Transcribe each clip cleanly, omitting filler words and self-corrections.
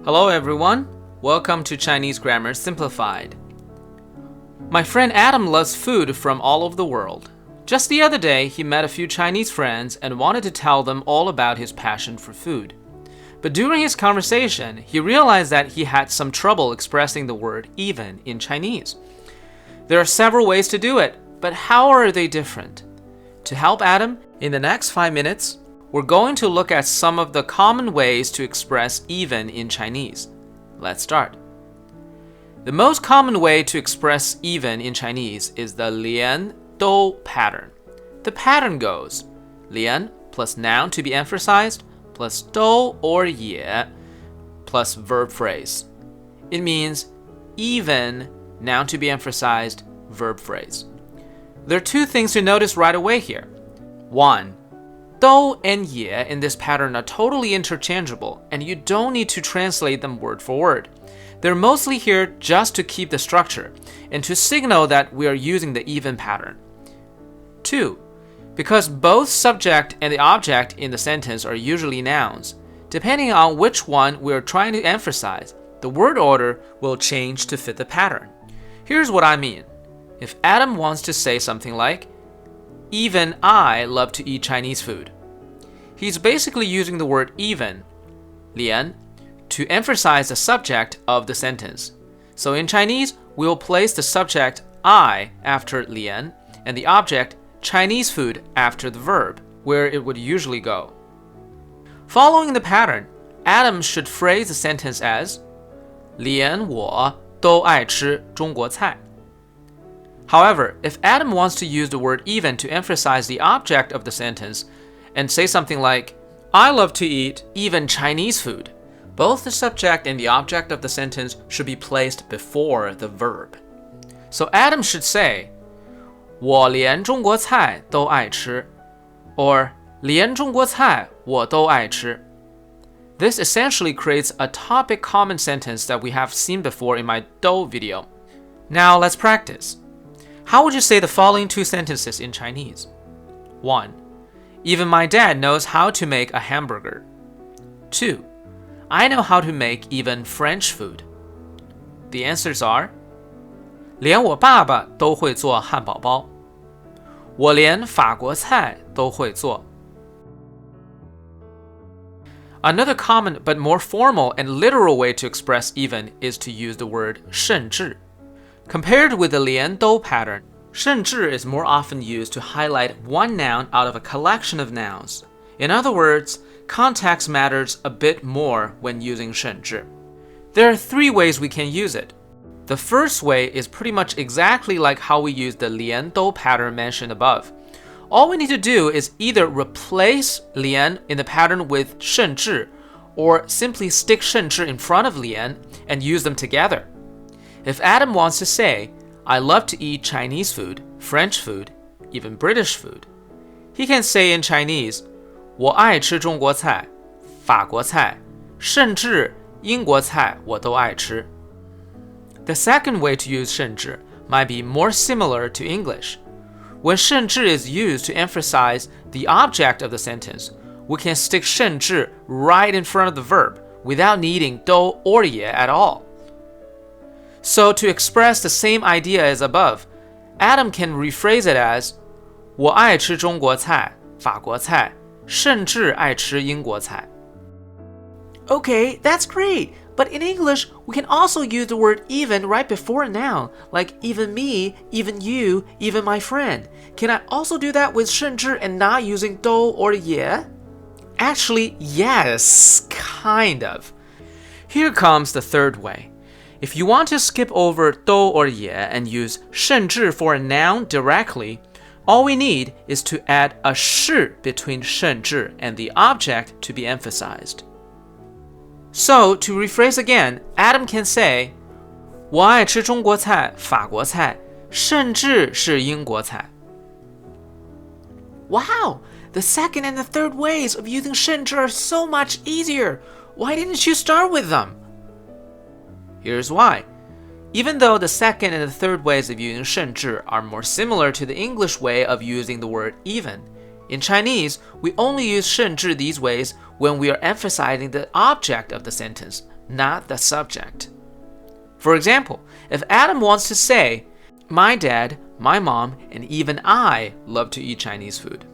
Hello everyone, welcome to Chinese Grammar Simplified. My friend Adam loves food from all over the world. Just the other day, he met a few Chinese friends and wanted to tell them all about his passion for food. But during his conversation, he realized that he had some trouble expressing the word even in Chinese. There are several ways to do it, but how are they different? To help Adam, in the next 5 minutes, we're going to look at some of the common ways to express even in Chinese. Let's start. The most common way to express even in Chinese is the lian dou pattern. The pattern goes lian plus noun to be emphasized plus dou or ye plus verb phrase. It means even, noun to be emphasized, verb phrase. There are two things to notice right away here. One, dou and ye in this pattern are totally interchangeable, and you don't need to translate them word for word. They're mostly here just to keep the structure and to signal that we are using the even pattern. 2. Because both subject and the object in the sentence are usually nouns, depending on which one we are trying to emphasize, the word order will change to fit the pattern. Here's what I mean. If Adam wants to say something like, even I love to eat Chinese food, he's basically using the word even, lian, to emphasize the subject of the sentence. So in Chinese, we'll place the subject I after lian and the object Chinese food after the verb, where it would usually go. Following the pattern, Adam should phrase the sentence as lian我都爱吃中国菜. However, if Adam wants to use the word even to emphasize the object of the sentence and say something like, I love to eat even Chinese food, both the subject and the object of the sentence should be placed before the verb. So Adam should say, 我连中国菜都爱吃, or 连中国菜我都爱吃. This essentially creates a topic common sentence that we have seen before in my dou video. Now let's practice. How would you say the following two sentences in Chinese? 1. Even my dad knows how to make a hamburger. 2. I know how to make even French food. The answers are 连我爸爸都会做汉堡包，我连法国菜都会做。Another common but more formal and literal way to express even is to use the word 甚至. Compared with the lian dou pattern, 甚至 is more often used to highlight one noun out of a collection of nouns. In other words, context matters a bit more when using 甚至. There are 3 ways we can use it. The first way is pretty much exactly like how we use the lian dou pattern mentioned above. All we need to do is either replace lian in the pattern with 甚至 or simply stick 甚至 in front of lian and use them together. If Adam wants to say, I love to eat Chinese food, French food, even British food, he can say in Chinese, 我爱吃中国菜，法国菜，甚至英国菜我都爱吃. The second way to use 甚至 might be more similar to English. When 甚至 is used to emphasize the object of the sentence, we can stick 甚至 right in front of the verb without needing dou or ye at all. So to express the same idea as above, Adam can rephrase it as 我爱吃中国菜，法国菜，甚至爱吃英国菜. Okay, that's great. But in English, we can also use the word even right before a noun, like even me, even you, even my friend. Can I also do that with 甚至 and not using dou or ye? Actually, yes, kind of. Here comes the third way. If you want to skip over dou or ye and use 甚至 for a noun directly, all we need is to add a 是 between 甚至 and the object to be emphasized. So, to rephrase again, Adam can say, 我爱吃中国菜，法国菜，甚至是英国菜. Wow! The second and the third ways of using 甚至 are so much easier. Why didn't you start with them? Here's why. Even though the second and the third ways of using 甚至 are more similar to the English way of using the word even, in Chinese, we only use 甚至 these ways when we are emphasizing the object of the sentence, not the subject. For example, if Adam wants to say, my dad, my mom, and even I love to eat Chinese food,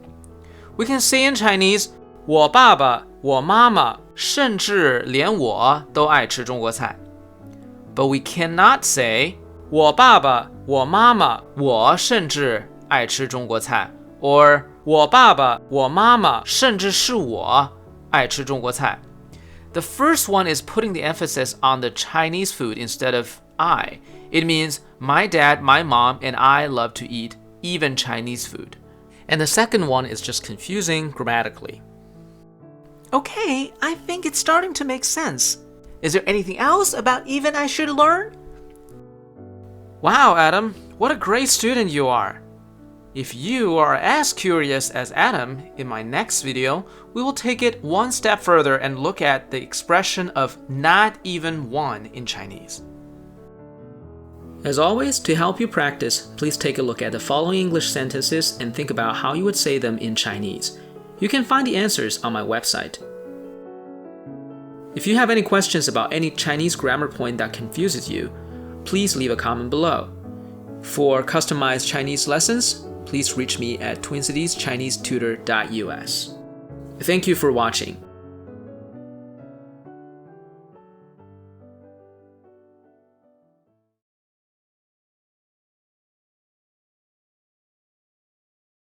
we can say in Chinese, 我爸爸,我妈妈,甚至连我都爱吃中国菜. But we cannot say, 我爸爸,我妈妈,我甚至爱吃中国菜, or 我爸爸,我妈妈,甚至是我爱吃中国菜. The first one is putting the emphasis on the Chinese food instead of I. It means my dad, my mom, and I love to eat even Chinese food. And the second one is just confusing grammatically. Okay, I think it's starting to make sense. Is there anything else about even I should learn? Wow, Adam, what a great student you are. If you are as curious as Adam, in my next video, we will take it one step further and look at the expression of not even one in Chinese. As always, to help you practice, please take a look at the following English sentences and think about how you would say them in Chinese. You can find the answers on my website. If you have any questions about any Chinese grammar point that confuses you, please leave a comment below. For customized Chinese lessons, please reach me at TwinCitiesChineseTutor.us. Thank you for watching.